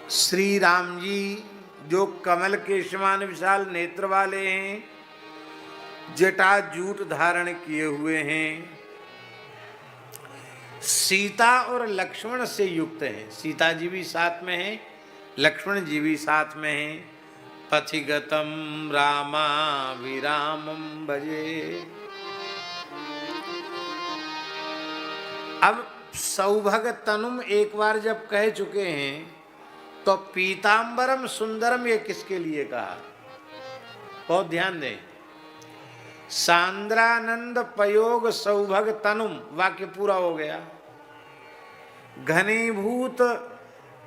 श्री राम जी जो कमल के समान विशाल नेत्र वाले हैं, जटाजूट धारण किए हुए हैं, सीता और लक्ष्मण से युक्त हैं। सीता जी भी साथ में हैं, लक्ष्मण जी भी साथ में हैं। पथिगतम रामा विरामम भजे। अब सौभग तनुम एक बार जब कह चुके हैं तो पीतांबरम सुंदरम ये किसके लिए कहा? बहुत ध्यान दें। सांद्रानंद पयोग सौभग तनुम वाक्य पूरा हो गया। घनीभूत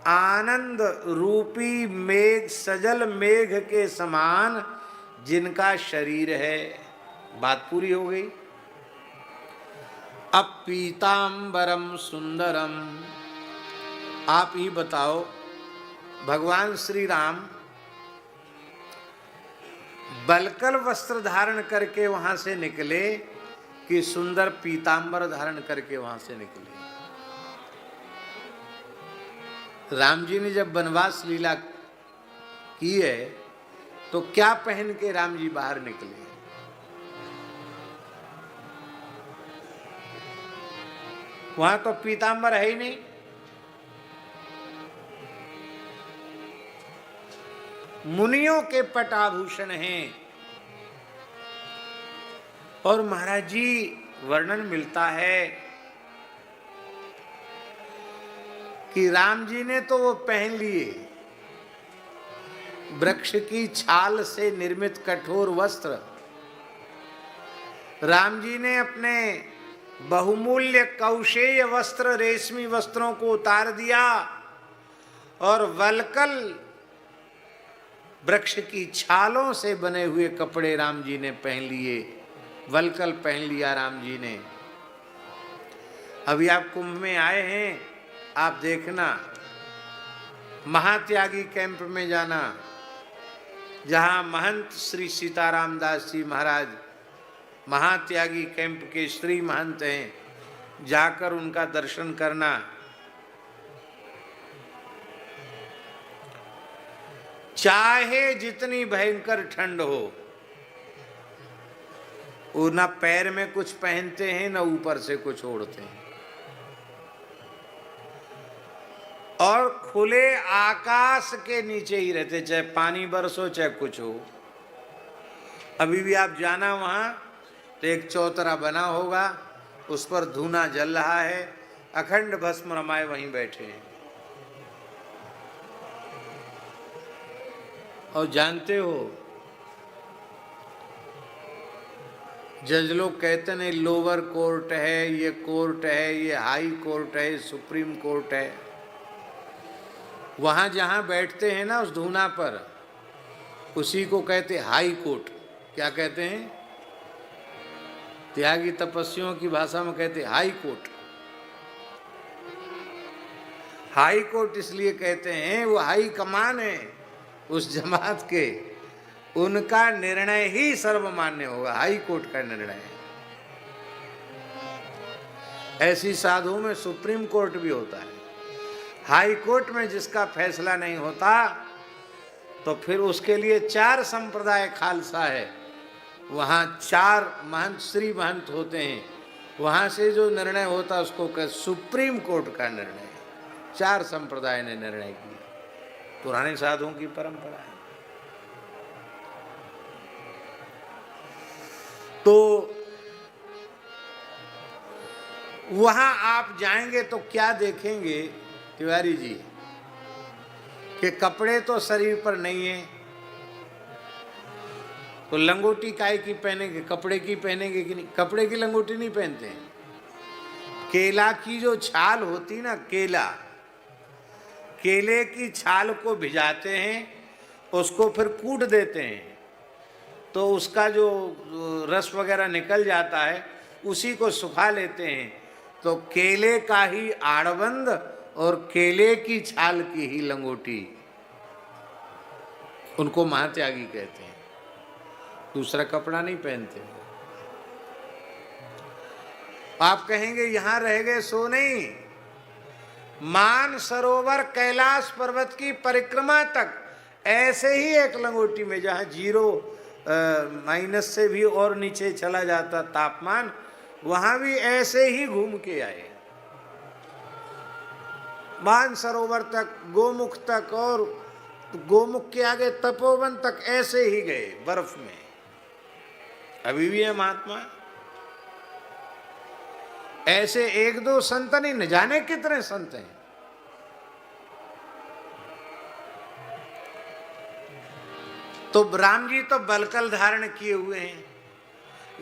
आनंद रूपी मेघ, सजल मेघ के समान जिनका शरीर है, बात पूरी हो गई। अब पीतांबरम सुंदरम, आप ही बताओ भगवान श्री राम बलकल वस्त्र धारण करके वहां से निकले कि सुंदर पीतांबर धारण करके वहां से निकले? राम जी ने जब वनवास लीला की है तो क्या पहन के राम जी बाहर निकले? वहां तो पीतांबर है ही नहीं। मुनियों के पटाभूषण हैं। और महाराज जी वर्णन मिलता है कि राम जी ने तो वो पहन लिए वृक्ष की छाल से निर्मित कठोर वस्त्र। राम जी ने अपने बहुमूल्य कौशेय वस्त्र, रेशमी वस्त्रों को उतार दिया और वलकल वृक्ष की छालों से बने हुए कपड़े राम जी ने पहन लिए, वलकल पहन लिया राम जी ने। अभी आप कुंभ में आए हैं, आप देखना महात्यागी कैंप में जाना, जहां महंत श्री सीताराम दास जी महाराज महात्यागी कैंप के श्री महंत हैं, जाकर उनका दर्शन करना। चाहे जितनी भयंकर ठंड हो, वो ना पैर में कुछ पहनते हैं ना ऊपर से कुछ ओढ़ते हैं, और खुले आकाश के नीचे ही रहते, चाहे पानी बरसो चाहे कुछ हो। अभी भी आप जाना वहां तो एक चौतरा बना होगा, उस पर धूना जल रहा है, अखंड भस्म रमाए वहीं बैठे हैं। और जानते हो जज लोग कहते नहीं लोअर कोर्ट है, ये कोर्ट है, ये हाई कोर्ट है, सुप्रीम कोर्ट है। वहां जहां बैठते हैं ना उस धूना पर, उसी को कहते हाई कोर्ट। क्या कहते हैं? त्यागी तपस्वियों की भाषा में कहते हाई कोर्ट। हाई कोर्ट इसलिए कहते हैं, वो हाई कमान है उस जमात के, उनका निर्णय ही सर्वमान्य होगा, हाई कोर्ट का निर्णय। ऐसी साधुओं में सुप्रीम कोर्ट भी होता है। हाई कोर्ट में जिसका फैसला नहीं होता तो फिर उसके लिए 4 संप्रदाय खालसा है, वहां 4 महंत श्री महंत होते हैं, वहां से जो निर्णय होता है उसको कहते सुप्रीम कोर्ट का निर्णय। 4 संप्रदाय ने निर्णय किया, पुराने साधुओं की परंपरा है। तो वहां आप जाएंगे तो क्या देखेंगे तिवारी जी, कि कपड़े तो शरीर पर नहीं है, तो लंगोटी काहे की पहनेंगे? कपड़े की पहनेंगे कि नहीं? कपड़े की लंगोटी नहीं पहनते हैं। केला की जो छाल होती ना, केले की छाल को भिजाते हैं, उसको फिर कूट देते हैं, तो उसका जो रस वगैरह निकल जाता है, उसी को सुखा लेते हैं। तो केले का ही आड़बंद और केले की छाल की ही लंगोटी, उनको महात्यागी कहते हैं। दूसरा कपड़ा नहीं पहनते। आप कहेंगे यहां रह गए सो नहीं, मान सरोवर कैलाश पर्वत की परिक्रमा तक ऐसे ही एक लंगोटी में, जहाँ 0 से भी और नीचे चला जाता तापमान, वहां भी ऐसे ही घूम के आए। मान सरोवर तक, गोमुख तक, और गोमुख के आगे तपोवन तक ऐसे ही गए बर्फ में। अभी भी है महात्मा। ऐसे 1-2 संत नहीं, न जाने कितने संत हैं। तो राम जी तो बलकल धारण किए हुए हैं,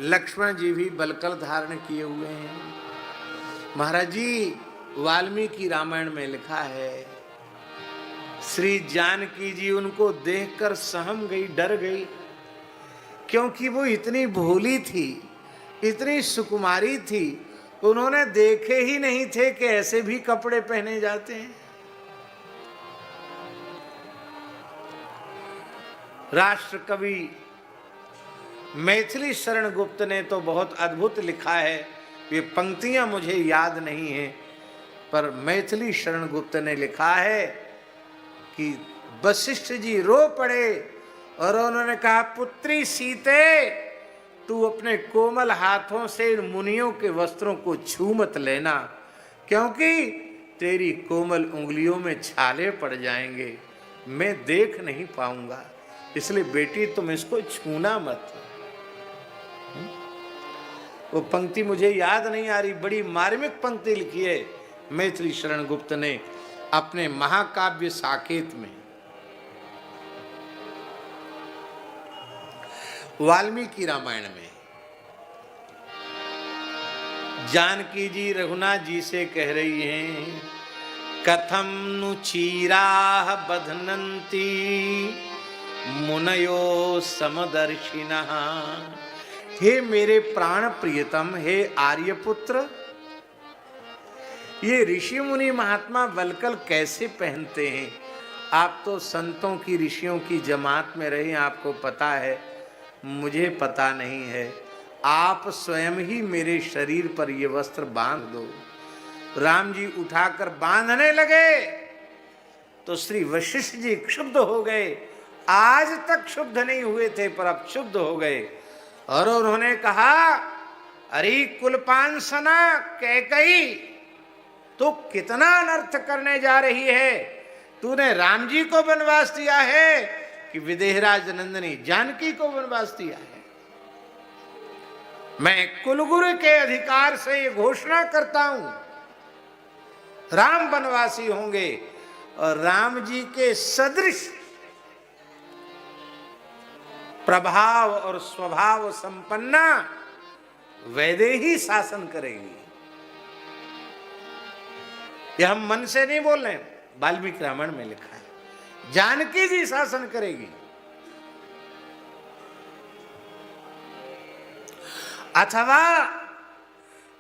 लक्ष्मण जी भी बलकल धारण किए हुए हैं। महाराज जी, वाल्मीकि रामायण में लिखा है, श्री जानकी जी उनको देखकर सहम गई, डर गई, क्योंकि वो इतनी भोली थी, इतनी सुकुमारी थी, उन्होंने देखे ही नहीं थे कि ऐसे भी कपड़े पहने जाते हैं। राष्ट्र कवि मैथिली शरण गुप्त ने तो बहुत अद्भुत लिखा है, ये पंक्तियां मुझे याद नहीं है, पर मैथिली शरण गुप्त ने लिखा है कि वशिष्ठ जी रो पड़े और उन्होंने कहा, पुत्री सीते, तू अपने कोमल हाथों से इन मुनियों के वस्त्रों को छू मत लेना, क्योंकि तेरी कोमल उंगलियों में छाले पड़ जाएंगे, मैं देख नहीं पाऊंगा, इसलिए बेटी तुम इसको छूना मत। वो पंक्ति मुझे याद नहीं आ रही, बड़ी मार्मिक पंक्ति लिखी है मैथिली शरण गुप्त ने अपने महाकाव्य साकेत में। वाल्मीकि रामायण में जानकी जी रघुनाथ जी से कह रही हैं, कथम नु चीराह बध्नन्ति मुनयो समदर्शिनः। हे मेरे प्राण प्रियतम, हे आर्यपुत्र, ये ऋषि मुनि महात्मा वलकल कैसे पहनते हैं? आप तो संतों की, ऋषियों की जमात में रहे, आपको पता है, मुझे पता नहीं है। आप स्वयं ही मेरे शरीर पर ये वस्त्र बांध दो। राम जी उठाकर बांधने लगे तो श्री वशिष्ठ जी क्षुब्ध हो गए। आज तक शुद्ध नहीं हुए थे, पर अब शुद्ध हो गए और उन्होंने कहा, अरे कुलपांसना कैकई, तो कितना अनर्थ करने जा रही है? तूने राम जी को वनवास दिया है कि विदेहराज नंदिनी जानकी को वनवास दिया है? मैं कुलगुरु के अधिकार से ये घोषणा करता हूं, राम वनवासी होंगे और राम जी के सदृश प्रभाव और स्वभाव संपन्ना वैदेही शासन करेगी। यह हम मन से नहीं बोल रहे, वाल्मीकि रामायण में लिखा है, जानकी जी शासन करेगी। अथवा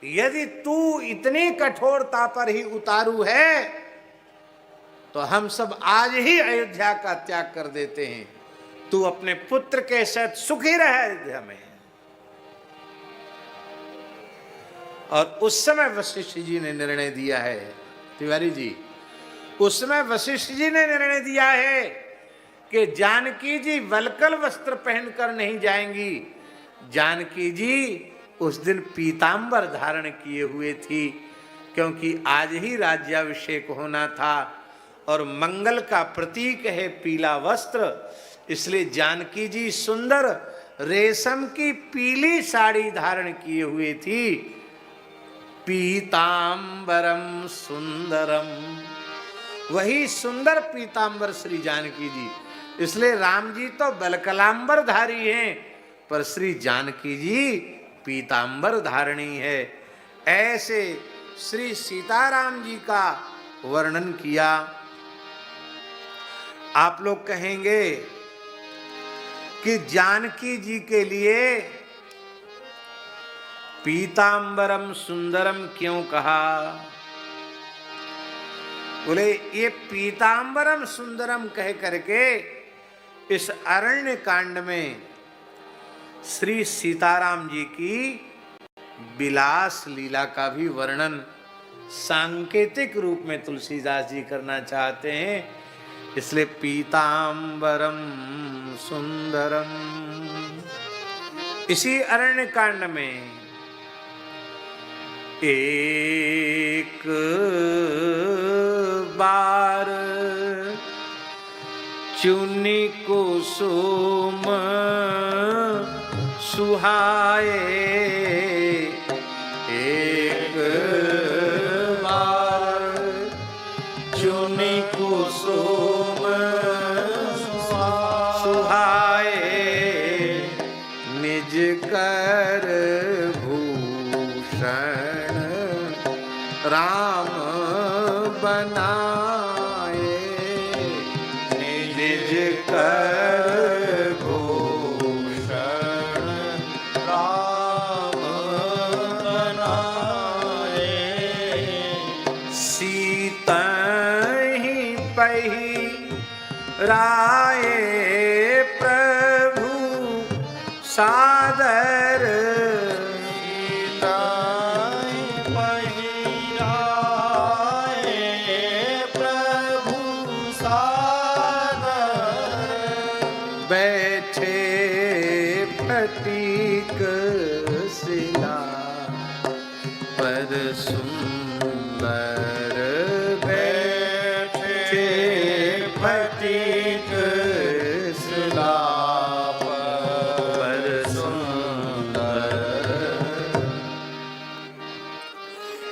यदि तू इतनी कठोरता पर ही उतारू है तो हम सब आज ही अयोध्या का त्याग कर देते हैं, तू अपने पुत्र के साथ सुखी रहे अयोध्या में। और उस समय वशिष्ठ जी ने निर्णय दिया है, तिवारी जी, उस समय वशिष्ठ जी ने निर्णय दिया है कि जानकी जी वलकल वस्त्र पहनकर नहीं जाएंगी। जानकी जी उस दिन पीतांबर धारण किए हुए थी, क्योंकि आज ही राज्याभिषेक होना था और मंगल का प्रतीक है पीला वस्त्र, इसलिए जानकी जी सुंदर रेशम की पीली साड़ी धारण किए हुए थी। पीतांबरम सुंदरम, वही सुंदर पीतांबर श्री जानकी जी। इसलिए राम जी तो बलकलांबर धारी हैं, पर श्री जानकी जी पीतांबर धारणी है। ऐसे श्री सीताराम जी का वर्णन किया। आप लोग कहेंगे कि जानकी जी के लिए पीतांबरम सुंदरम क्यों कहा? बोले ये पीतांबरम सुंदरम कह करके इस अरण्य कांड में श्री सीताराम जी की विलास लीला का भी वर्णन सांकेतिक रूप में तुलसीदास जी करना चाहते हैं, इसलिए पीतांबरम सुंदरम। इसी अरण्य कांड में एक बार चुनी कुसुम सुहाए, एक बार चुनी कुसुम सुहाए, निज कर भूषण राम बनाए, निज कर भूषण राम बनाए, सीता ही पही राये प्रभु सादर, बैठे फटीक शिला पर सुंदर, बैठे फटीक शिला पर सुंदर।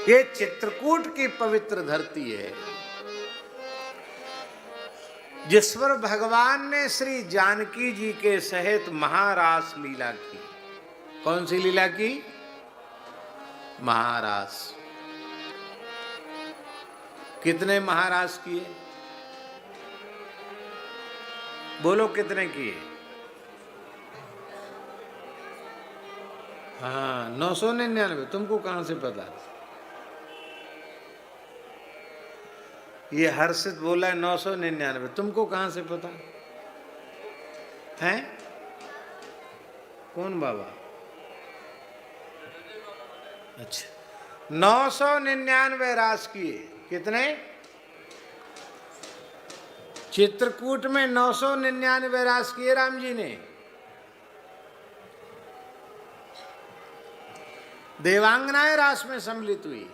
ये चित्रकूट की पवित्र धरती है जिस पर भगवान ने श्री जानकी जी के सहित महारास लीला की। कौन सी लीला की? महारास। कितने महारास किए? बोलो कितने किए? हाँ 999। तुमको कहां से पता? ये हर्षित बोला है 999। तुमको कहां से पता है? कौन बाबा? अच्छा 999 रास किए। कितने? चित्रकूट में 999 रास किए राम जी ने। देवांगनाएं रास में सम्मिलित हुई।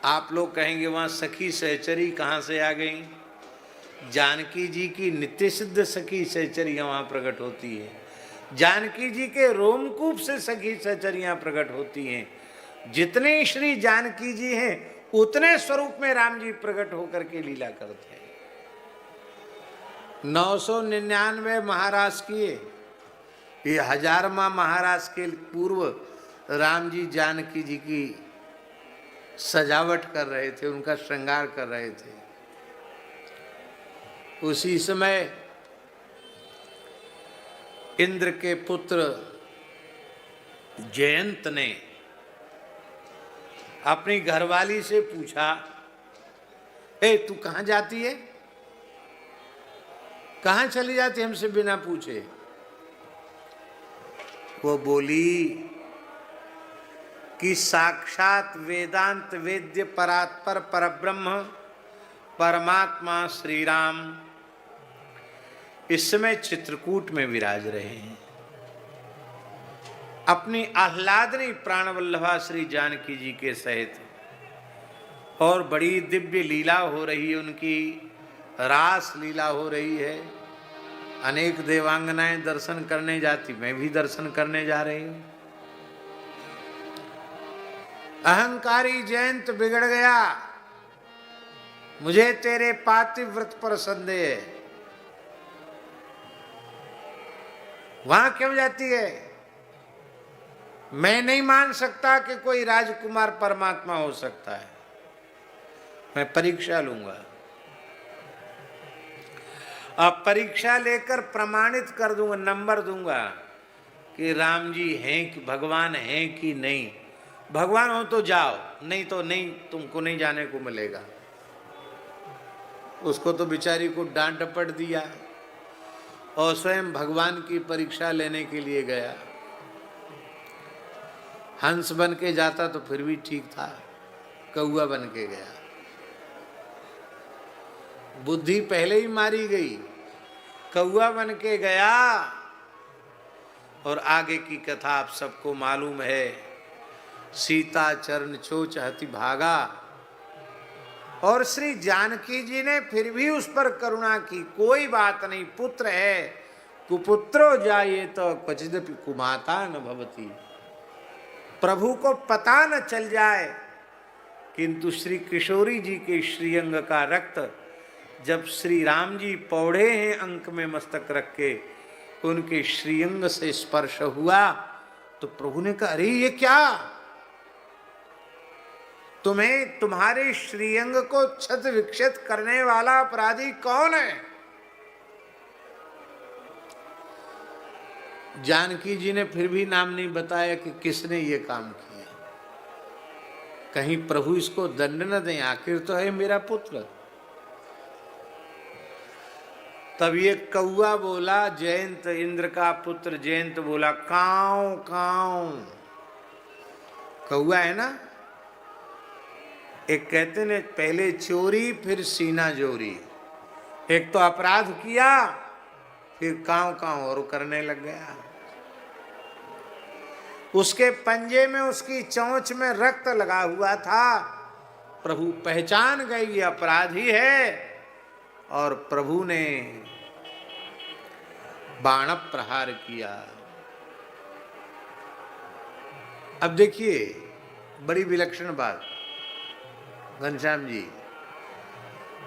आप लोग कहेंगे वहां सखी सहचरी कहां से आ गई? जानकी जी की नित्य सिद्ध सखी सहचरियां वहां प्रकट होती है। जानकी जी के रोमकूप से सखी सहचरियां प्रकट होती हैं। जितने श्री जानकी जी हैं उतने स्वरूप में राम जी प्रकट होकर के लीला करते हैं। 999 महारास किए। ये 1000वां महारास के पूर्व राम जी जानकी जी की सजावट कर रहे थे, उनका श्रृंगार कर रहे थे। उसी समय इंद्र के पुत्र जयंत ने अपनी घरवाली से पूछा, ए तू कहाँ जाती है? कहाँ चली जाती है हमसे बिना पूछे? वो बोली कि साक्षात वेदांत वेद्य परात्पर परब्रह्म परमात्मा श्री राम इस समय चित्रकूट में विराज रहे हैं। अपनी आह्लादनी प्राणवल्लभा श्री जानकी जी के सहित, और बड़ी दिव्य लीला हो रही है, उनकी रास लीला हो रही है। अनेक देवांगनाएं दर्शन करने जाती, मैं भी दर्शन करने जा रही हूं। अहंकारी जयंत बिगड़ गया, मुझे तेरे पातिव्रत पर संदेह है। वहां क्यों जाती है? मैं नहीं मान सकता कि कोई राजकुमार परमात्मा हो सकता है। मैं परीक्षा लूंगा, अब परीक्षा लेकर प्रमाणित कर दूंगा, नंबर दूंगा कि राम जी हैं कि भगवान हैं कि नहीं। भगवान हो तो जाओ, नहीं तो नहीं, तुमको नहीं जाने को मिलेगा। उसको तो बेचारी को डांट डपट दिया और स्वयं भगवान की परीक्षा लेने के लिए गया। हंस बन के जाता तो फिर भी ठीक था, कौआ बन के गया। बुद्धि पहले ही मारी गई, कौआ बन के गया। और आगे की कथा आप सबको मालूम है। सीता चरण छो चाहती भागा, और श्री जानकी जी ने फिर भी उस पर करुणा की। कोई बात नहीं, पुत्र है, कुपुत्रो जाये तो क्वचिदपि कुमाता न भवती। प्रभु को पता न चल जाए, किंतु श्री किशोरी जी के श्रीअंग का रक्त जब श्री राम जी पौड़े हैं अंक में मस्तक रख के, उनके श्रीअंग से स्पर्श हुआ तो प्रभु ने कहा, अरे ये क्या, तुम्हें तुम्हारे श्रीअंग को क्षत विक्षत करने वाला अपराधी कौन है? जानकी जी ने फिर भी नाम नहीं बताया कि किसने ये काम किया। कहीं प्रभु इसको दंड न दें, आखिर तो है मेरा पुत्र। तब ये कौआ बोला, जयंत इंद्र का पुत्र जयंत बोला, काऊ काऊ। कौआ है ना, एक कहते ने पहले चोरी फिर सीना जोरी। एक तो अपराध किया, फिर काऊ काऊ और करने लग गया। उसके पंजे में, उसकी चोंच में रक्त लगा हुआ था। प्रभु पहचान गए ये अपराधी है, और प्रभु ने बाण प्रहार किया। अब देखिए बड़ी विलक्षण बात, घनश्याम जी,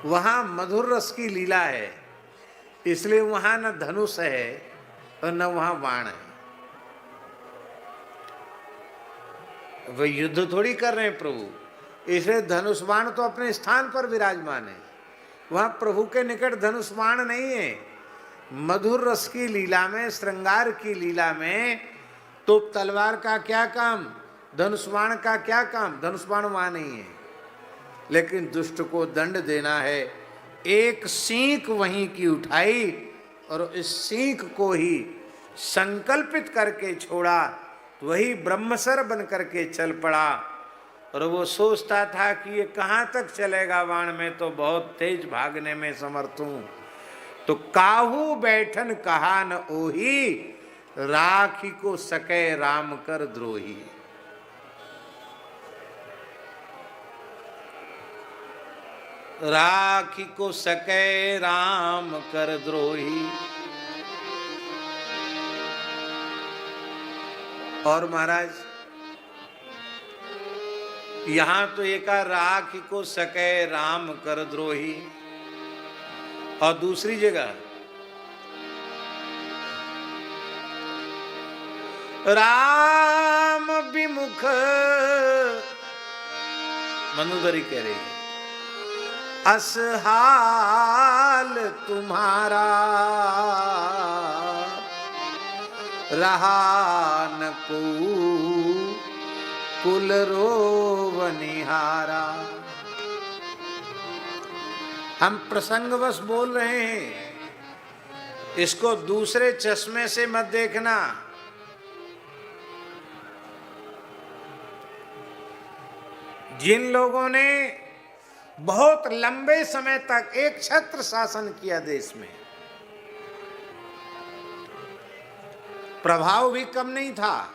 वहां मधुर रस की लीला है, इसलिए वहां न धनुष है और न वहां बाण है। वह युद्ध थोड़ी कर रहे हैं प्रभु, इसलिए धनुष बाण तो अपने स्थान पर विराजमान है। वहां प्रभु के निकट धनुष बाण नहीं है। मधुर रस की लीला में, श्रृंगार की लीला में तो तलवार का क्या काम, धनुष बाण का क्या काम? धनुष बाण वहां नहीं है। लेकिन दुष्ट को दंड देना है, एक सींक वहीं की उठाई और इस सींक को ही संकल्पित करके छोड़ा, तो वही ब्रह्मसर बन करके चल पड़ा। और वो सोचता था कि ये कहाँ तक चलेगा, बाण में तो बहुत तेज भागने में समर्थ हूं। तो काहू बैठन कहा न ओही, राखी को सके राम कर द्रोही। राखी को सके राम कर द्रोही। और महाराज यहां तो एक राखी को सके राम कर द्रोही, और दूसरी जगह राम विमुख, मनोदरी कह रही है, असहाल तुम्हारा रहा न को कुल रोवनिहारा। हम प्रसंगवश बोल रहे हैं, इसको दूसरे चश्मे से मत देखना। जिन लोगों ने बहुत लंबे समय तक एक छत्र शासन किया देश में, प्रभाव भी कम नहीं था,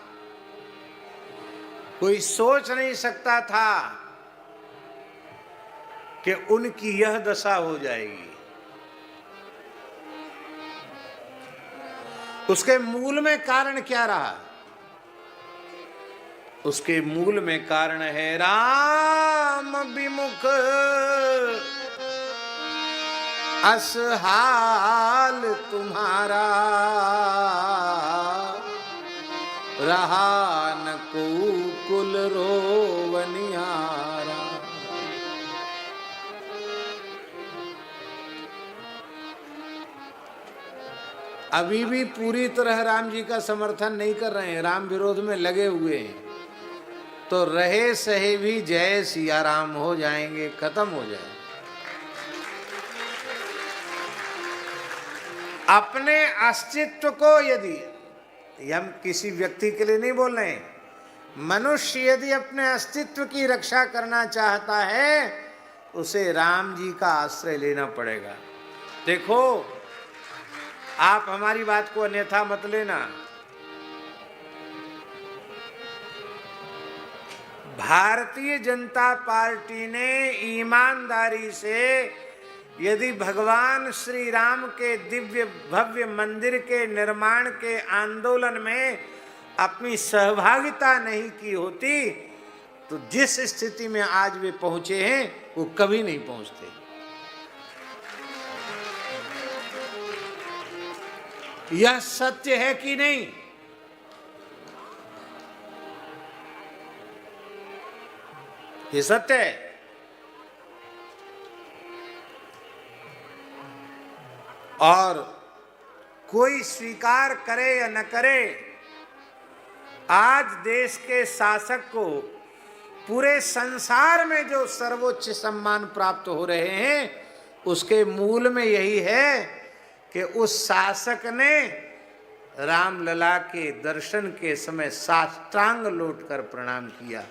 कोई सोच नहीं सकता था कि उनकी यह दशा हो जाएगी। उसके मूल में कारण क्या रहा? उसके मूल में कारण है राम विमुख असहाल तुम्हारा रहा न को कुल रोवनिहारा। अभी भी पूरी तरह राम जी का समर्थन नहीं कर रहे हैं, राम विरोध में लगे हुए हैं, तो रहे सहे भी जय सिया राम हो जाएंगे, खत्म हो जाएंगे। अपने अस्तित्व को, यदि हम किसी व्यक्ति के लिए नहीं बोल रहे हैं, मनुष्य यदि अपने अस्तित्व की रक्षा करना चाहता है, उसे राम जी का आश्रय लेना पड़ेगा। देखो, आप हमारी बात को अन्यथा मत लेना। भारतीय जनता पार्टी ने ईमानदारी से यदि भगवान श्री राम के दिव्य भव्य मंदिर के निर्माण के आंदोलन में अपनी सहभागिता नहीं की होती, तो जिस स्थिति में आज वे पहुंचे हैं वो कभी नहीं पहुंचते। यह सत्य है कि नहीं? ये सत्य है। और कोई स्वीकार करे या न करे, आज देश के शासक को पूरे संसार में जो सर्वोच्च सम्मान प्राप्त हो रहे हैं, उसके मूल में यही है कि उस शासक ने रामलला के दर्शन के समय साष्टांग लौटकर प्रणाम किया,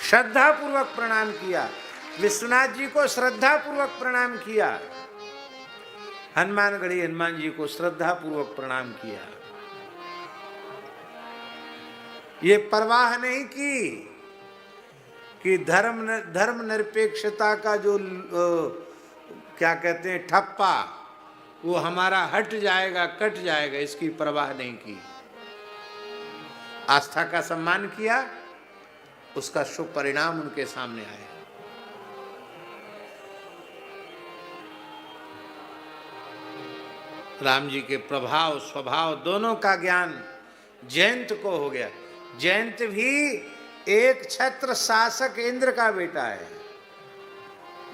श्रद्धा पूर्वक प्रणाम किया, विश्वनाथ जी को श्रद्धा पूर्वक प्रणाम किया, हनुमानगढ़ी हनुमान जी को श्रद्धा पूर्वक प्रणाम किया। ये परवाह नहीं की कि धर्म निरपेक्षता का जो क्या कहते हैं ठप्पा, वो हमारा हट जाएगा, कट जाएगा, इसकी परवाह नहीं की। आस्था का सम्मान किया, उसका शुभ परिणाम उनके सामने आया। राम जी के प्रभाव स्वभाव दोनों का ज्ञान जयंत को हो गया। जयंत भी एक छत्र शासक इंद्र का बेटा है,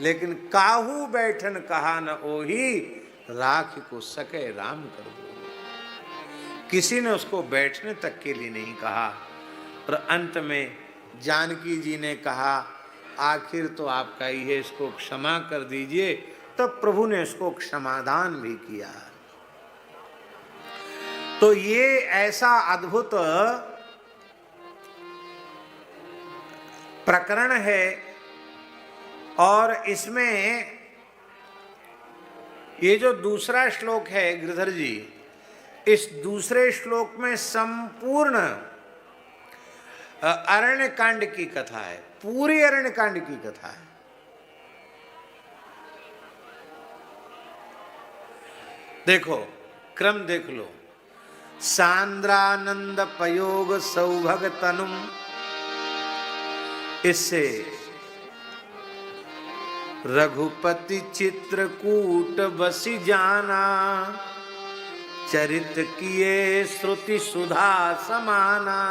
लेकिन काहू बैठन कहा न ओही, राख को सके राम कर दो। किसी ने उसको बैठने तक के लिए नहीं कहा। और अंत में जानकी जी ने कहा, आखिर तो आपका ही है, इसको क्षमा कर दीजिए। तब प्रभु ने इसको क्षमादान भी किया। तो ये ऐसा अद्भुत प्रकरण है, और इसमें ये जो दूसरा श्लोक है गिरधर जी, इस दूसरे श्लोक में संपूर्ण अरण्य कांड की कथा है, पूरी अरण्य कांड की कथा है। देखो, क्रम देख लो। सांद्रानंद पयोग सौभग तनुम, इससे रघुपति चित्रकूट बसी जाना, चरित किए श्रुति सुधा समाना।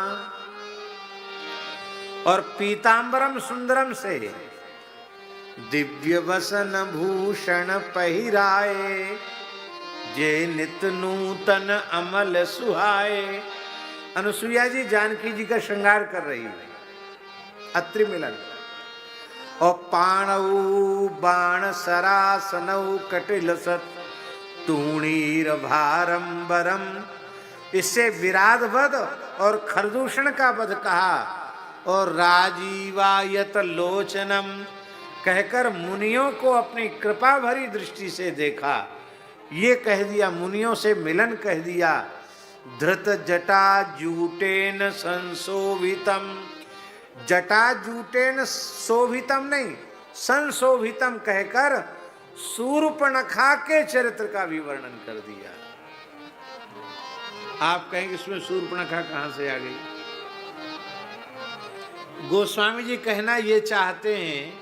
और पीतांबरम सुंदरम से दिव्य वसन भूषण पहिराए, जे नित नूतन अमल सुहाए। अनुसुईया जी जानकी जी का श्रृंगार कर रही है, अत्रि मिलन। और पाणऊ बाण सरासनऊ कटिल सत तूणीर भारंबरम, इससे विराध वध और खरदूषण का वध कहा। और राजीवायत लोचनम कहकर मुनियों को अपनी कृपा भरी दृष्टि से देखा, ये कह दिया, मुनियों से मिलन कह दिया। धृत जटा जूटेन संशोभितम, जटा जूटेन शोभितम नहीं, संशोभितम कहकर शूर्पणखा के चरित्र का भी वर्णन कर दिया। आप कहेंगे इसमें शूर्पणखा कहां से आ गई? गोस्वामी जी कहना ये चाहते हैं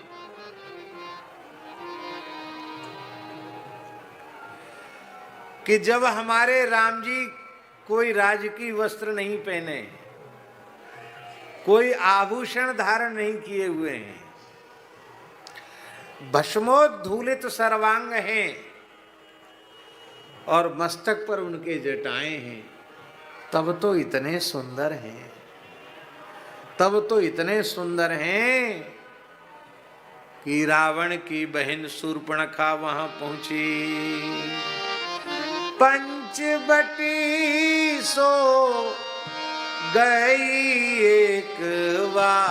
कि जब हमारे राम जी कोई राजकीय वस्त्र नहीं पहने, कोई आभूषण धारण नहीं किए हुए हैं, भस्मोद्धूलित सर्वांग हैं और मस्तक पर उनके जटाएं हैं, तब तो इतने सुंदर हैं, तब तो इतने सुंदर हैं कि रावण की बहन शूर्पणखा वहां पहुंची। पंचवटी सो गई एक बारा,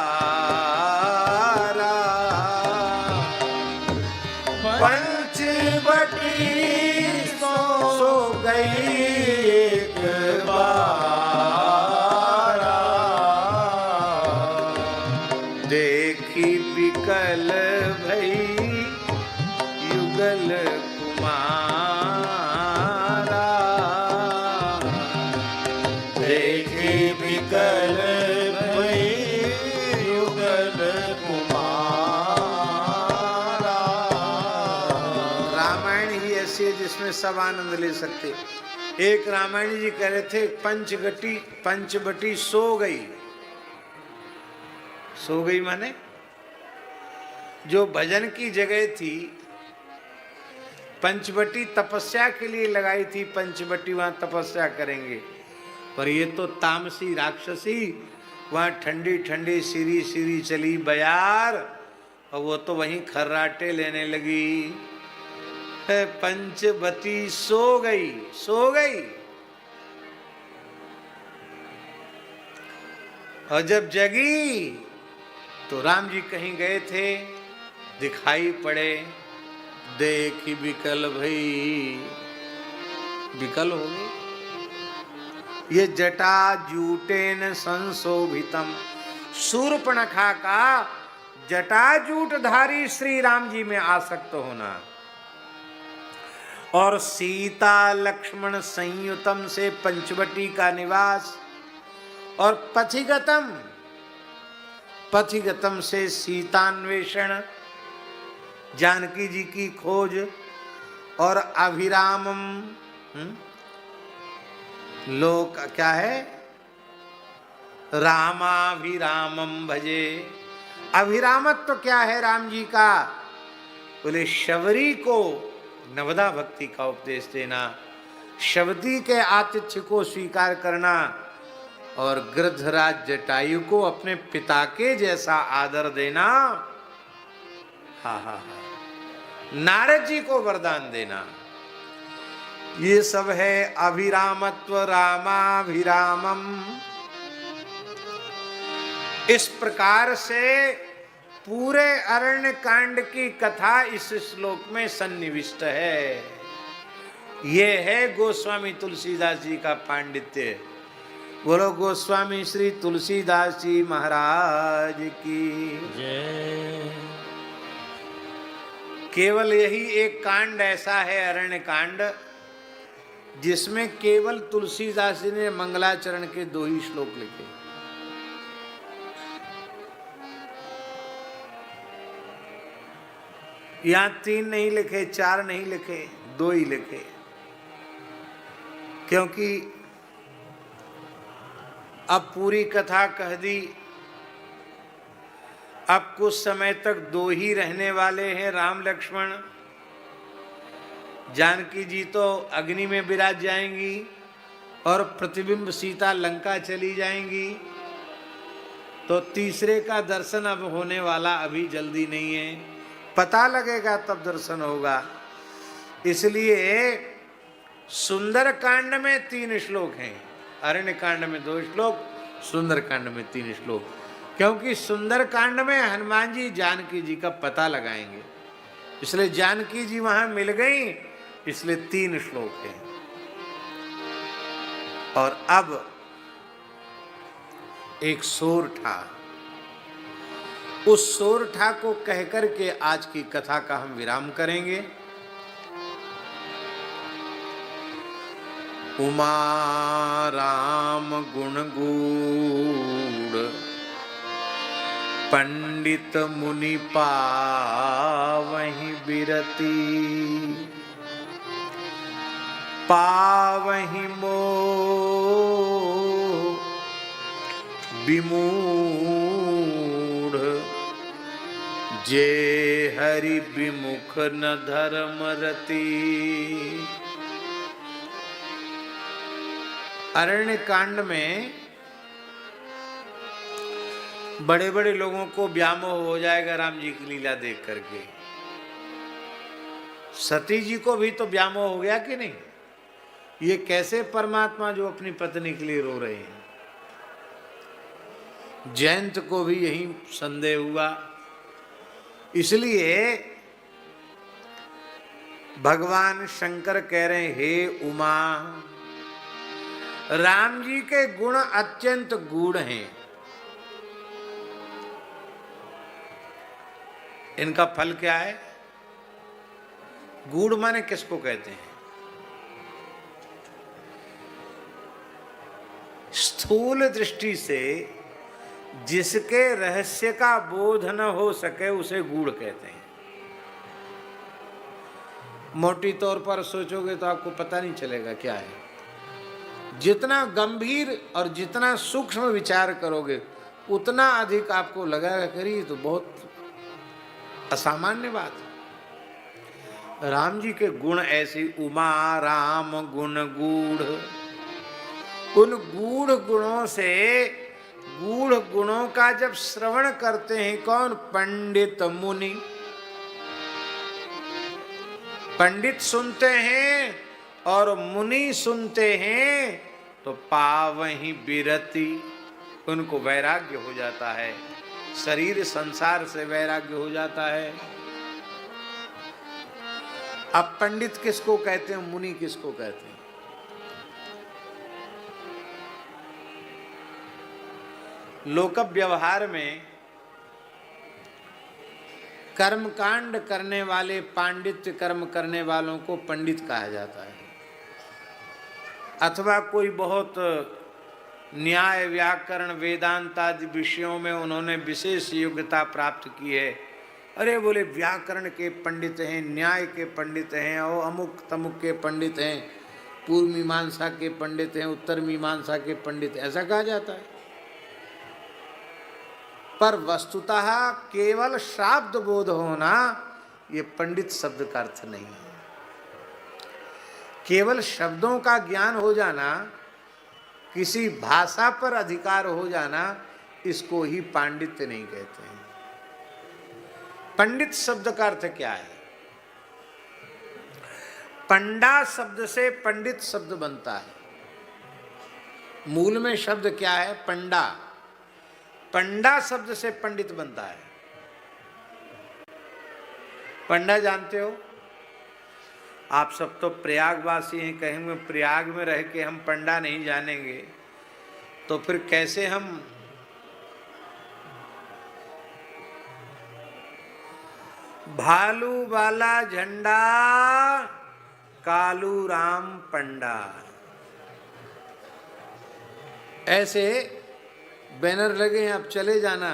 पंचवटी सो गई एक बारा, देखी विकल भई युगल कुमारा, देखी विकल भई युगल कुमारा। रामायण ही ऐसी है जिसमें सब आनंद ले सकते। एक रामायण जी कह रहे थे पंचवटी सो गई। सो गई माने जो भजन की जगह थी, पंचवटी तपस्या के लिए लगाई थी, पंचवटी वहां तपस्या करेंगे, पर ये तो तामसी राक्षसी वहां ठंडी ठंडी सीरी सीरी चली बयार, और वो तो वहीं खर्राटे लेने लगी। पंचवटी सो गई, सो गई। और जब जगी तो राम जी कहीं गए थे, दिखाई पड़े, देखी विकल भई, विकल हो गई। ये जटा जूटेन संशोभितम, शूर्पणखा का जटाजूटधारी श्री राम जी में आसक्त होना, और सीता लक्ष्मण संयुतम से पंचवटी का निवास, और पथिगतम से सीतान्वेषण, जानकी जी की खोज, और अभिरामम लोक क्या है, रामाभिरामम भजे। अभिरामत्व तो क्या है राम जी का, बोले शबरी को नवदा भक्ति का उपदेश देना, शबरी के आतिथ्य को स्वीकार करना, और गृधराज जटायु को अपने पिता के जैसा आदर देना। हा हा हा, नारद जी को वरदान देना, ये सब है अभिरामत्व, रामाभिरामम। इस प्रकार से पूरे अरण्य कांड की कथा इस श्लोक में सन्निविष्ट है। ये है गोस्वामी तुलसीदास जी का पांडित्य। बोलो गोस्वामी श्री तुलसीदास जी महाराज की जय। केवल यही एक कांड ऐसा है, अरण्य कांड, जिसमें केवल तुलसीदास जी ने मंगलाचरण के 2 ही श्लोक लिखे। यहां 3 नहीं लिखे, 4 नहीं लिखे, 2 ही लिखे, क्योंकि अब पूरी कथा कह दी। अब कुछ समय तक 2 ही रहने वाले हैं, राम लक्ष्मण। जानकी जी तो अग्नि में विराज जाएंगी, और प्रतिबिंब सीता लंका चली जाएंगी, तो तीसरे का दर्शन अब होने वाला अभी जल्दी नहीं है, पता लगेगा तब दर्शन होगा। इसलिए सुंदर कांड में 3 श्लोक हैं, अरण्य कांड में 2 श्लोक, सुंदर कांड में 3 श्लोक, क्योंकि सुंदर कांड में हनुमान जी जानकी जी का पता लगाएंगे, इसलिए जानकी जी वहां मिल गई, इसलिए 3 श्लोक हैं। और अब एक सोरठा, उस सोरठा को कहकर के आज की कथा का हम विराम करेंगे। उमा राम गुण गूढ़ पंडित मुनि पावहि बिरती, पावहि मोह विमूढ़, जे हरि विमुख न धर्म रति। अरण्य कांड में बड़े बड़े लोगों को व्यामोह हो जाएगा राम जी की लीला देख करके। सती जी को भी तो व्यामोह हो गया कि नहीं? ये कैसे परमात्मा जो अपनी पत्नी के लिए रो रहे हैं, जयंत को भी यही संदेह हुआ, इसलिए भगवान शंकर कह रहे हैं, हे उमा, राम जी के गुण अत्यंत गूढ़ हैं, इनका फल क्या है? गूढ़ माने किसको कहते हैं? स्थूल दृष्टि से जिसके रहस्य का बोध न हो सके उसे गूढ़ कहते हैं। मोटी तौर पर सोचोगे तो आपको पता नहीं चलेगा क्या है। जितना गंभीर और जितना सूक्ष्म विचार करोगे उतना अधिक आपको लगेगा करिए तो बहुत असामान्य बात है। राम जी के गुण ऐसी, उमा राम गुण गूढ़, उन गूढ़ गुणों से, गूढ़ गुणों का जब श्रवण करते हैं कौन? पंडित मुनि। पंडित सुनते हैं और मुनि सुनते हैं तो पावहीं बिरति, उनको वैराग्य हो जाता है, शरीर संसार से वैराग्य हो जाता है। अब पंडित किसको कहते हैं, मुनि किसको कहते हैं? लोक व्यवहार में कर्मकांड करने वाले, पांडित्य कर्म करने वालों को पंडित कहा जाता है, अथवा कोई बहुत न्याय व्याकरण वेदांत आदि विषयों में उन्होंने विशेष योग्यता प्राप्त की है। अरे बोले व्याकरण के पंडित हैं, न्याय के पंडित हैं, और अमुक तमुक के पंडित हैं, पूर्व मीमांसा के पंडित हैं, उत्तर मीमांसा के पंडित, ऐसा कहा जाता है। पर वस्तुतः केवल शाब्द बोध होना ये पंडित शब्द का अर्थ नहीं है। केवल शब्दों का ज्ञान हो जाना, किसी भाषा पर अधिकार हो जाना, इसको ही पांडित्य नहीं कहते हैं। पंडित शब्द का अर्थ क्या है? पंडा शब्द से पंडित शब्द बनता है। मूल में शब्द क्या है? पंडा। पंडा शब्द से पंडित बनता है। पंडा जानते हो? आप सब तो प्रयागवासी हैं, कहेंगे प्रयाग में रह के हम पंडा नहीं जानेंगे तो फिर कैसे हम? भालू वाला झंडा कालू राम पंडा, ऐसे बैनर लगे हैं। अब चले जाना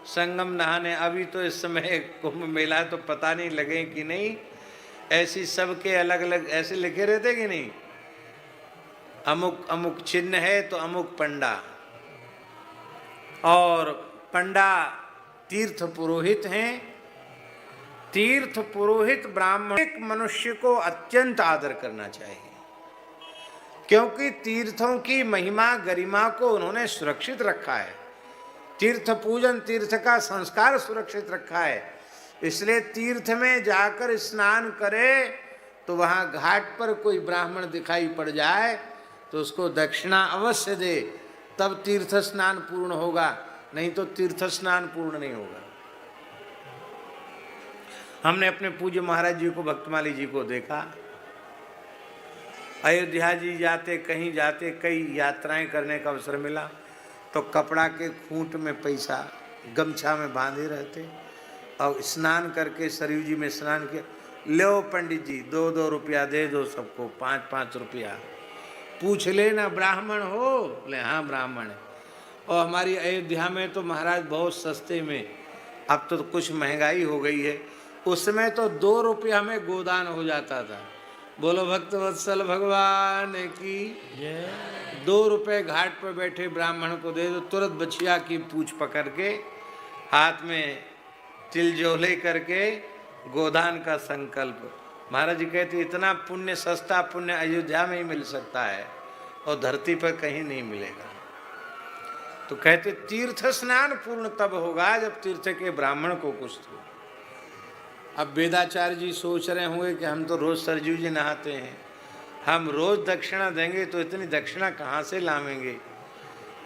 संगम नहाने, अभी तो इस समय कुंभ मेला है तो पता नहीं लगे कि नहीं, ऐसी सबके अलग अलग ऐसे लिखे रहते कि नहीं, अमुक अमुक चिन्ह है तो अमुक पंडा। और पंडा तीर्थ पुरोहित हैं। तीर्थ पुरोहित ब्राह्मण, एक मनुष्य को अत्यंत आदर करना चाहिए, क्योंकि तीर्थों की महिमा गरिमा को उन्होंने सुरक्षित रखा है। तीर्थ पूजन, तीर्थ का संस्कार सुरक्षित रखा है। इसलिए तीर्थ में जाकर स्नान करे तो वहाँ घाट पर कोई ब्राह्मण दिखाई पड़ जाए तो उसको दक्षिणा अवश्य दे, तब तीर्थ स्नान पूर्ण होगा, नहीं तो तीर्थ स्नान पूर्ण नहीं होगा। हमने अपने पूज्य महाराज जी को, भक्तमाली जी को देखा, अयोध्या जी जाते, कहीं जाते, कई यात्राएं करने का अवसर मिला तो कपड़ा के खूंट में पैसा गमछा में बांधे रहते और स्नान करके सरयू जी में स्नान किया। लो पंडित जी 2-2 रुपया दे दो सबको, 5-5 रुपया। पूछ लेना ब्राह्मण हो? बोले हाँ ब्राह्मण है। और हमारी अयोध्या में तो महाराज बहुत सस्ते में, अब तो कुछ महंगाई हो गई है, उस समय तो 2 रुपया में गोदान हो जाता था। बोलो भक्त वत्सल भगवान की जय। 2 रुपये घाट पर बैठे ब्राह्मण को दे दो, तुरंत बछिया की पूंछ पकड़ के हाथ में तिलजोले करके गोदान का संकल्प। महाराज जी कहते इतना पुण्य, सस्ता पुण्य अयोध्या में ही मिल सकता है और धरती पर कहीं नहीं मिलेगा। तो कहते तीर्थ स्नान पूर्ण तब होगा जब तीर्थ के ब्राह्मण को कुछ हो। अब वेदाचार्य जी सोच रहे होंगे कि हम तो रोज सरजू जी नहाते हैं, हम रोज दक्षिणा देंगे तो इतनी दक्षिणा कहाँ से लावेंगे?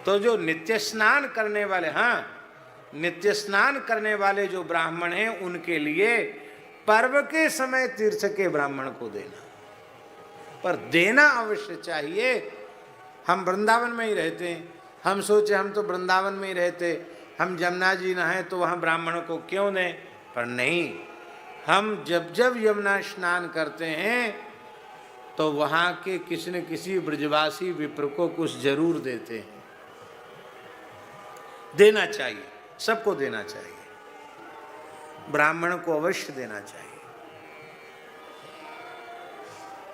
तो जो नित्य स्नान करने वाले, हाँ, नित्य स्नान करने वाले जो ब्राह्मण हैं उनके लिए पर्व के समय तीर्थ के ब्राह्मण को देना, पर देना अवश्य चाहिए। हम वृंदावन में ही रहते हैं, हम सोचे हम तो वृंदावन में ही रहते, हम जमुना जी नहाए तो वहाँ ब्राह्मण को क्यों दें, पर नहीं, हम जब जब यमुना स्नान करते हैं तो वहाँ के किसी न किसी ब्रजवासी विप्र को कुछ जरूर देते हैं। देना चाहिए, सबको देना चाहिए, ब्राह्मण को अवश्य देना चाहिए।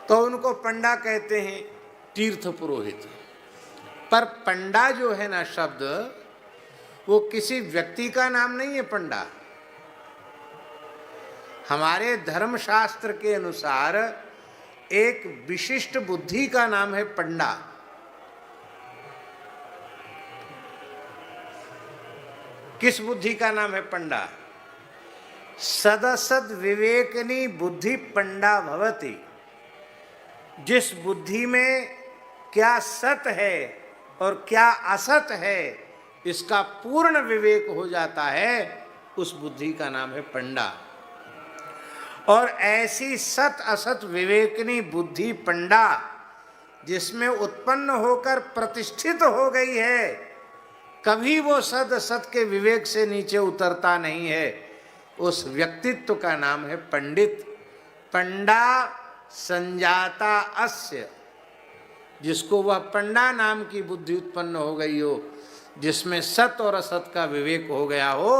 तो उनको पंडा कहते हैं, तीर्थ पुरोहित। पर पंडा जो है ना शब्द, वो किसी व्यक्ति का नाम नहीं है। पंडा हमारे धर्मशास्त्र के अनुसार एक विशिष्ट बुद्धि का नाम है पंडा। किस बुद्धि का नाम है पंडा? सदसद विवेकनी बुद्धि पंडा भवति। जिस बुद्धि में क्या सत है और क्या असत है इसका पूर्ण विवेक हो जाता है, उस बुद्धि का नाम है पंडा। और ऐसी सत असत विवेकनी बुद्धि पंडा जिसमें उत्पन्न होकर प्रतिष्ठित हो गई है, कभी वो सद असत के विवेक से नीचे उतरता नहीं है, उस व्यक्तित्व का नाम है पंडित। पंडा संजाता अस्य, जिसको वह पंडा नाम की बुद्धि उत्पन्न हो गई हो, जिसमें सत और असत का विवेक हो गया हो,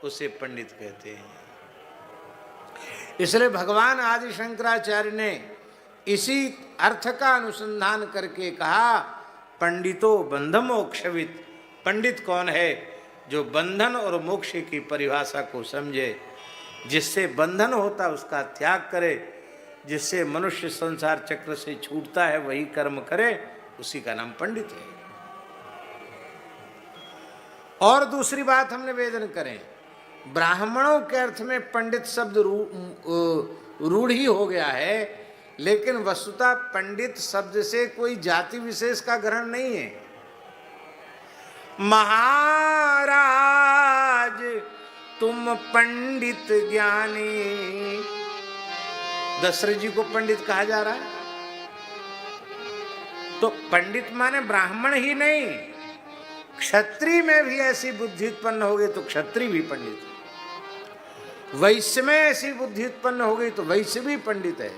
उसे पंडित कहते हैं। इसलिए भगवान आदि शंकराचार्य ने इसी अर्थ का अनुसंधान करके कहा, पंडितो बंध मोक्षविद। पंडित कौन है? जो बंधन और मोक्ष की परिभाषा को समझे, जिससे बंधन होता उसका त्याग करे, जिससे मनुष्य संसार चक्र से छूटता है वही कर्म करे, उसी का नाम पंडित है। और दूसरी बात हम निवेदन करें, ब्राह्मणों के अर्थ में पंडित शब्द रूढ़ ही हो गया है, लेकिन वस्तुतः पंडित शब्द से कोई जाति विशेष का ग्रहण नहीं है। महाराज तुम पंडित ज्ञानी, दशरथ जी को पंडित कहा जा रहा है। तो पंडित माने ब्राह्मण ही नहीं, क्षत्रिय में भी ऐसी बुद्धि उत्पन्न हो गई तो क्षत्रिय भी पंडित है, वैश्य में ऐसी बुद्धि उत्पन्न हो गई तो वैश्य भी पंडित है,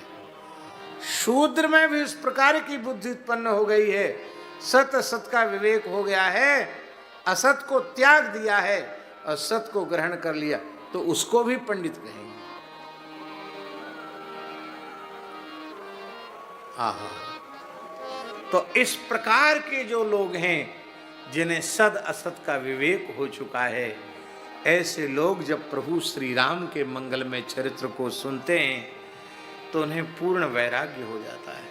शूद्र में भी उस प्रकार की बुद्धि उत्पन्न हो गई है, सत असत का विवेक हो गया है, असत को त्याग दिया है और सत को ग्रहण कर लिया, तो उसको भी पंडित कहेंगे। आहा, तो इस प्रकार के जो लोग हैं जिन्हें सद असत का विवेक हो चुका है, ऐसे लोग जब प्रभु श्री राम के मंगलमय चरित्र को सुनते हैं तो उन्हें पूर्ण वैराग्य हो जाता है।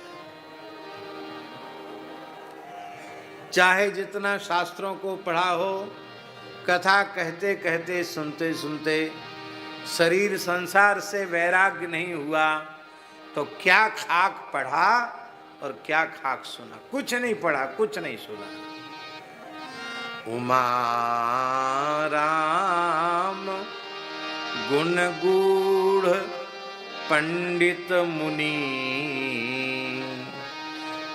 चाहे जितना शास्त्रों को पढ़ा हो, कथा कहते कहते सुनते सुनते शरीर संसार से वैराग्य नहीं हुआ, तो क्या खाक पढ़ा और क्या खाक सुना? कुछ नहीं पढ़ा, कुछ नहीं सुना। उमा राम गुण गूढ़ पंडित मुनि,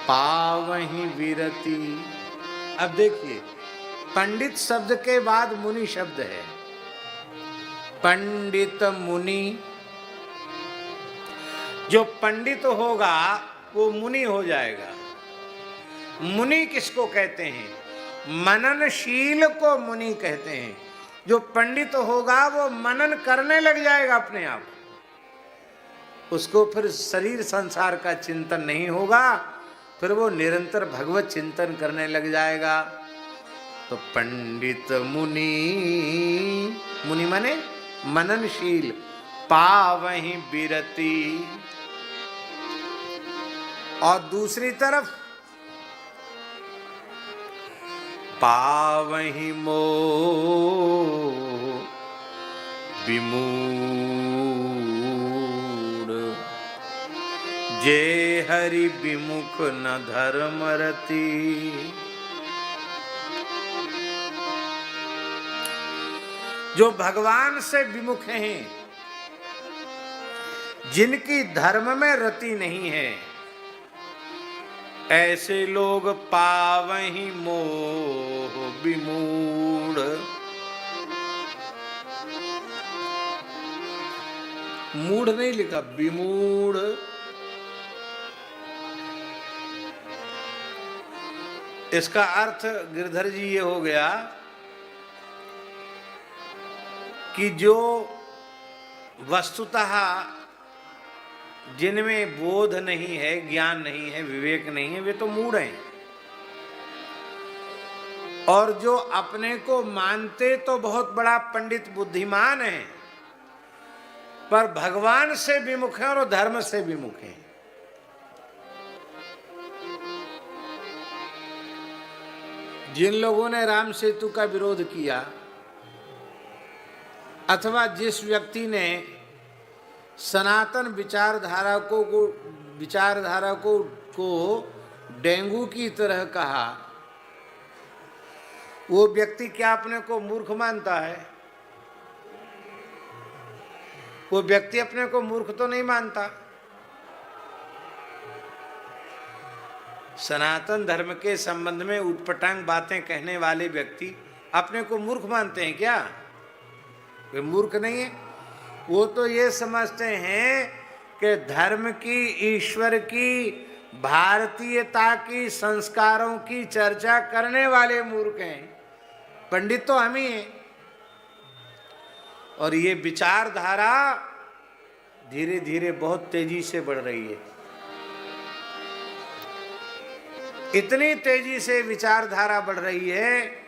पावहि विरति। अब देखिए, पंडित शब्द के बाद मुनि शब्द है। पंडित मुनि, जो पंडित होगा वो मुनि हो जाएगा। मुनि किसको कहते हैं? मननशील को मुनि कहते हैं। जो पंडित होगा वो मनन करने लग जाएगा अपने आप, उसको फिर शरीर संसार का चिंतन नहीं होगा, फिर वो निरंतर भगवत चिंतन करने लग जाएगा। तो पंडित मुनि, मुनि माने मननशील, पावहि विरति। और दूसरी तरफ पावहि मोह विमूढ़, जे हरि विमुख न धर्म रति। जो भगवान से विमुख हैं, जिनकी धर्म में रति नहीं है, ऐसे लोग पावहि मोह विमूढ़। मूढ़ नहीं लिखा, विमूढ़। इसका अर्थ गिरधर जी ये हो गया कि जो वस्तुतः जिनमें बोध नहीं है, ज्ञान नहीं है, विवेक नहीं है, वे तो मूढ़ हैं। और जो अपने को मानते तो बहुत बड़ा पंडित बुद्धिमान है, पर भगवान से विमुख हैं और धर्म से विमुख हैं। जिन लोगों ने राम सेतु का विरोध किया, अथवा जिस व्यक्ति ने सनातन विचारधारा को डेंगू की तरह कहा, वो व्यक्ति क्या अपने को मूर्ख मानता है? वो व्यक्ति अपने को मूर्ख तो नहीं मानता। सनातन धर्म के संबंध में उटपटांग बातें कहने वाले व्यक्ति अपने को मूर्ख मानते हैं क्या? वे मूर्ख नहीं है। वो तो ये समझते हैं कि धर्म की, ईश्वर की, भारतीयता की, संस्कारों की चर्चा करने वाले मूर्ख हैं। पंडित तो हम ही हैं। और ये विचारधारा धीरे धीरे बहुत तेजी से बढ़ रही है। इतनी तेजी से विचारधारा बढ़ रही है,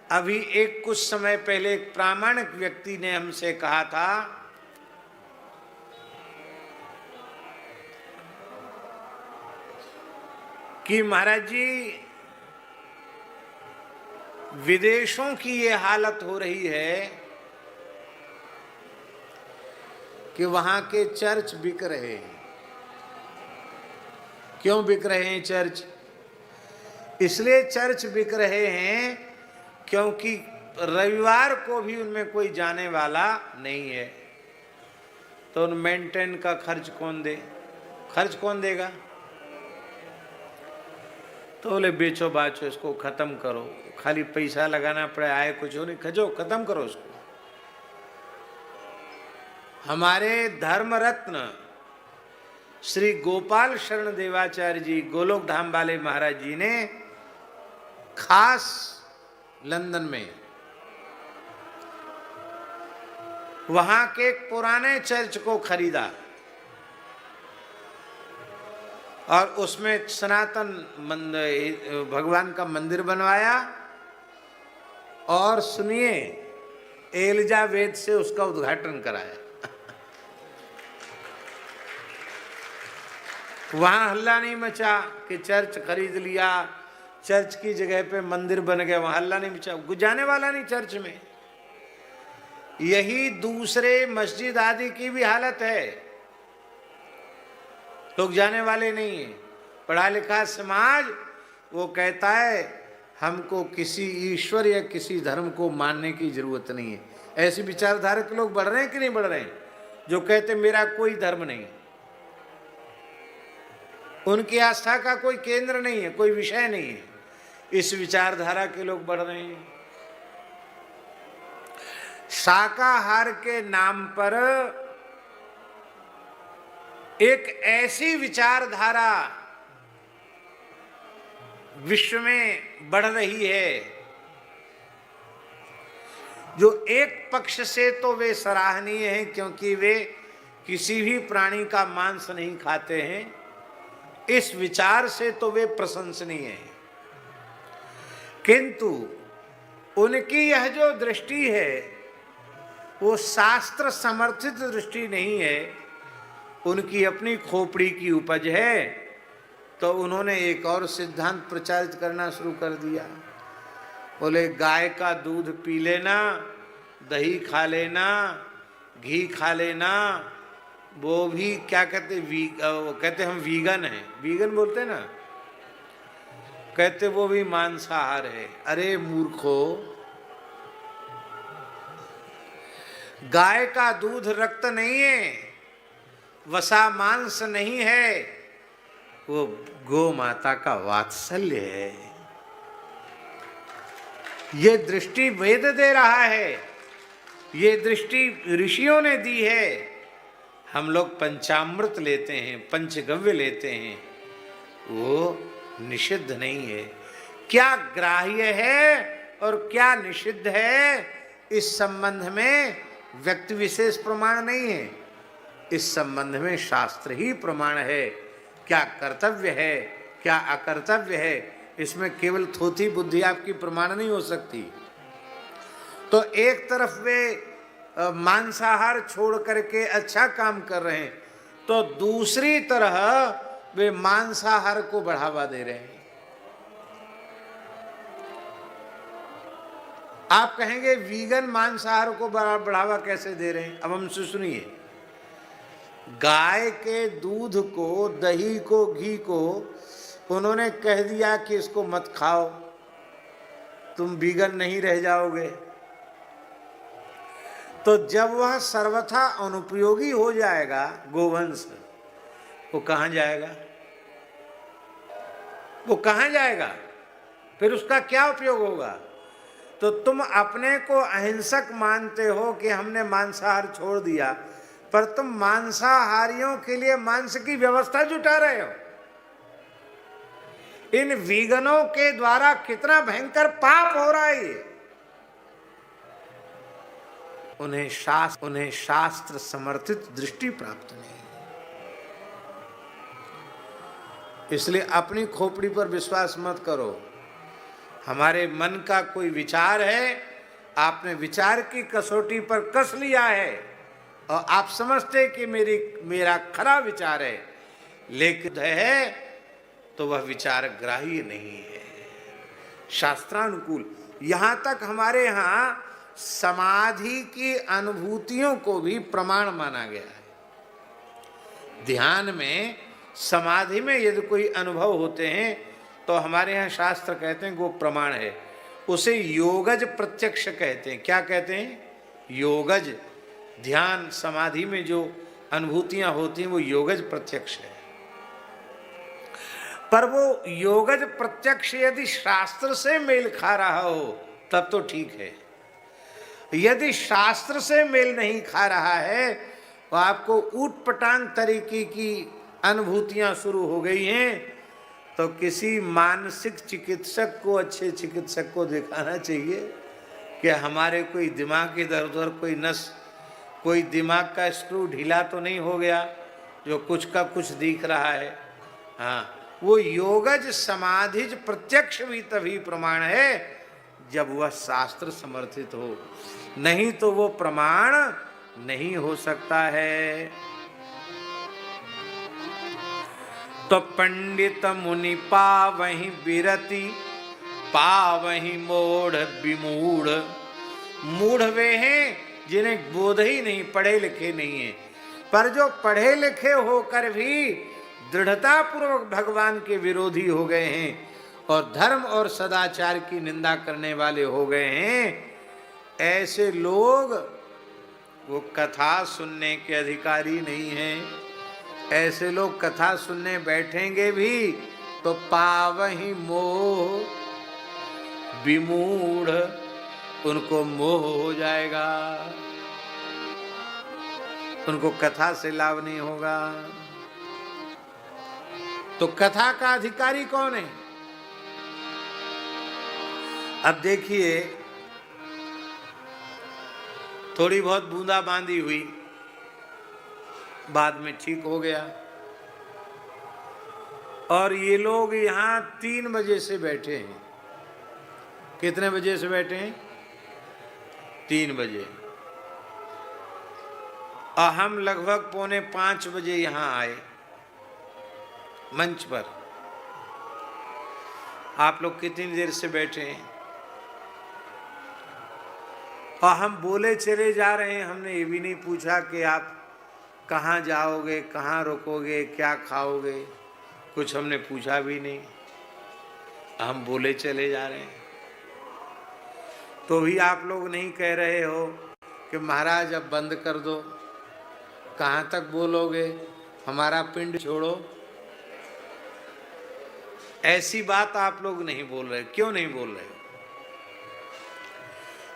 अभी एक कुछ समय पहले एक प्रामाणिक व्यक्ति ने हमसे कहा था कि महाराज जी, विदेशों की ये हालत हो रही है कि वहां के चर्च बिक रहे हैं। क्यों बिक रहे हैं चर्च? इसलिए चर्च बिक रहे हैं क्योंकि रविवार को भी उनमें कोई जाने वाला नहीं है। तो उन मेंटेन का खर्च कौन दे? खर्च कौन देगा? तो बोले बेचो बाचो, इसको खत्म करो, खाली पैसा लगाना पड़े, आए कुछ हो नहीं, खजो खत्म करो उसको। हमारे धर्म रत्न श्री गोपाल शरण देवाचार्य जी, गोलोक धाम वाले महाराज जी ने खास लंदन में वहां के एक पुराने चर्च को खरीदा और उसमें सनातन भगवान का मंदिर बनवाया। और सुनिए, एलिजाबेथ से उसका उद्घाटन कराया। वहां हल्ला नहीं मचा कि चर्च खरीद लिया, चर्च की जगह पे मंदिर बन गया, वहां हल्ला नहीं मचा। जाने वाला नहीं चर्च में। यही दूसरे मस्जिद आदि की भी हालत है, लोग जाने वाले नहीं है। पढ़ा लिखा समाज वो कहता है हमको किसी ईश्वर या किसी धर्म को मानने की जरूरत नहीं है। ऐसी विचारधारा के लोग बढ़ रहे हैं कि नहीं बढ़ रहे हैं? जो कहते मेरा कोई धर्म नहीं, उनकी आस्था का कोई केंद्र नहीं है, कोई विषय नहीं है। इस विचारधारा के लोग बढ़ रहे हैं। शाकाहार के नाम पर एक ऐसी विचारधारा विश्व में बढ़ रही है जो एक पक्ष से तो वे सराहनीय हैं क्योंकि वे किसी भी प्राणी का मांस नहीं खाते हैं। इस विचार से तो वे प्रशंसनीय हैं, किंतु उनकी यह जो दृष्टि है वो शास्त्र समर्थित दृष्टि नहीं है, उनकी अपनी खोपड़ी की उपज है। तो उन्होंने एक और सिद्धांत प्रचारित करना शुरू कर दिया। बोले गाय का दूध पी लेना, दही खा लेना, घी खा लेना, वो भी क्या कहते, कहते हम वीगन हैं, वीगन बोलते ना, कहते वो भी मांसाहार है। अरे मूर्खो, गाय का दूध रक्त नहीं है, वसा मांस नहीं है, वो गौ माता का वात्सल्य है। ये दृष्टि वेद दे रहा है, ये दृष्टि ऋषियों ने दी है। हम लोग पंचामृत लेते हैं, पंचगव्य लेते हैं, वो निषिद्ध नहीं है। क्या ग्राह्य है और क्या निषिद्ध है, इस संबंध में व्यक्ति विशेष प्रमाण नहीं है। इस संबंध में शास्त्र ही प्रमाण है। क्या कर्तव्य है, क्या अकर्तव्य है, इसमें केवल थोथी बुद्धि आपकी प्रमाण नहीं हो सकती। तो एक तरफ वे मांसाहार छोड़ करके अच्छा काम कर रहे हैं, तो दूसरी तरह वे मांसाहार को बढ़ावा दे रहे हैं। आप कहेंगे वीगन मांसाहार को बढ़ावा कैसे दे रहे हैं? अब हमसे सुनिए। गाय के दूध को, दही को, घी को उन्होंने कह दिया कि इसको मत खाओ, तुम वीगन नहीं रह जाओगे। तो जब वह सर्वथा अनुपयोगी हो जाएगा गोवंश, वो कहां जाएगा? वो कहां जाएगा? फिर उसका क्या उपयोग होगा? तो तुम अपने को अहिंसक मानते हो कि हमने मांसाहार छोड़ दिया, पर तुम मांसाहारियों के लिए मांस की व्यवस्था जुटा रहे हो। इन वीगनों के द्वारा कितना भयंकर पाप हो रहा है ये। उन्हें शास्त्र समर्थित दृष्टि प्राप्त नहीं, इसलिए अपनी खोपड़ी पर विश्वास मत करो। हमारे मन का कोई विचार है, आपने विचार की कसौटी पर कस लिया है और आप समझते कि मेरा खरा विचार है, लेकिन है तो वह विचार ग्राह्य नहीं है, शास्त्रानुकूल। यहां तक हमारे यहां समाधि की अनुभूतियों को भी प्रमाण माना गया है। ध्यान में, समाधि में यदि कोई अनुभव होते हैं तो हमारे यहाँ शास्त्र कहते हैं वो प्रमाण है। उसे योगज प्रत्यक्ष कहते हैं। क्या कहते हैं? योगज। ध्यान समाधि में जो अनुभूतियां होती हैं वो योगज प्रत्यक्ष है। पर वो योगज प्रत्यक्ष यदि शास्त्र से मेल खा रहा हो तब तो ठीक है। यदि शास्त्र से मेल नहीं खा रहा है तो आपको ऊट पटांग तरीके की अनुभूतियां शुरू हो गई हैं, तो किसी मानसिक चिकित्सक को, अच्छे चिकित्सक को दिखाना चाहिए कि हमारे कोई दिमाग इधर उधर, कोई नस, कोई दिमाग का स्क्रू ढीला तो नहीं हो गया जो कुछ का कुछ दिख रहा है। हाँ, वो योगज समाधिज प्रत्यक्ष भी तभी प्रमाण है जब वह शास्त्र समर्थित हो, नहीं तो वो प्रमाण नहीं हो सकता है। तो पंडित मुनि पावहि विरति, पावहि मूढ़ विमूढ़। मूढ़ वे हैं जिन्हें बोध ही नहीं, पढ़े लिखे नहीं है, पर जो पढ़े लिखे होकर भी दृढ़ता पूर्वक भगवान के विरोधी हो गए हैं और धर्म और सदाचार की निंदा करने वाले हो गए हैं, ऐसे लोग वो कथा सुनने के अधिकारी नहीं हैं। ऐसे लोग कथा सुनने बैठेंगे भी तो पावहि मोह विमूढ़, उनको मोह हो जाएगा, उनको कथा से लाभ नहीं होगा। तो कथा का अधिकारी कौन है? अब देखिए, थोड़ी बहुत बूंदाबांदी हुई, बाद में ठीक हो गया, और ये लोग यहाँ 3 बजे से बैठे हैं। कितने बजे से बैठे हैं? 3 बजे। और हम लगभग 4:45 बजे यहाँ आए मंच पर। आप लोग कितनी देर से बैठे हैं? और हम बोले चले जा रहे हैं, हमने ये भी नहीं पूछा कि आप कहाँ जाओगे, कहाँ रुकोगे, क्या खाओगे, कुछ हमने पूछा भी नहीं, हम बोले चले जा रहे हैं। तो भी आप लोग नहीं कह रहे हो कि महाराज अब बंद कर दो, कहाँ तक बोलोगे, हमारा पिंड छोड़ो। ऐसी बात आप लोग नहीं बोल रहे। क्यों नहीं बोल रहे?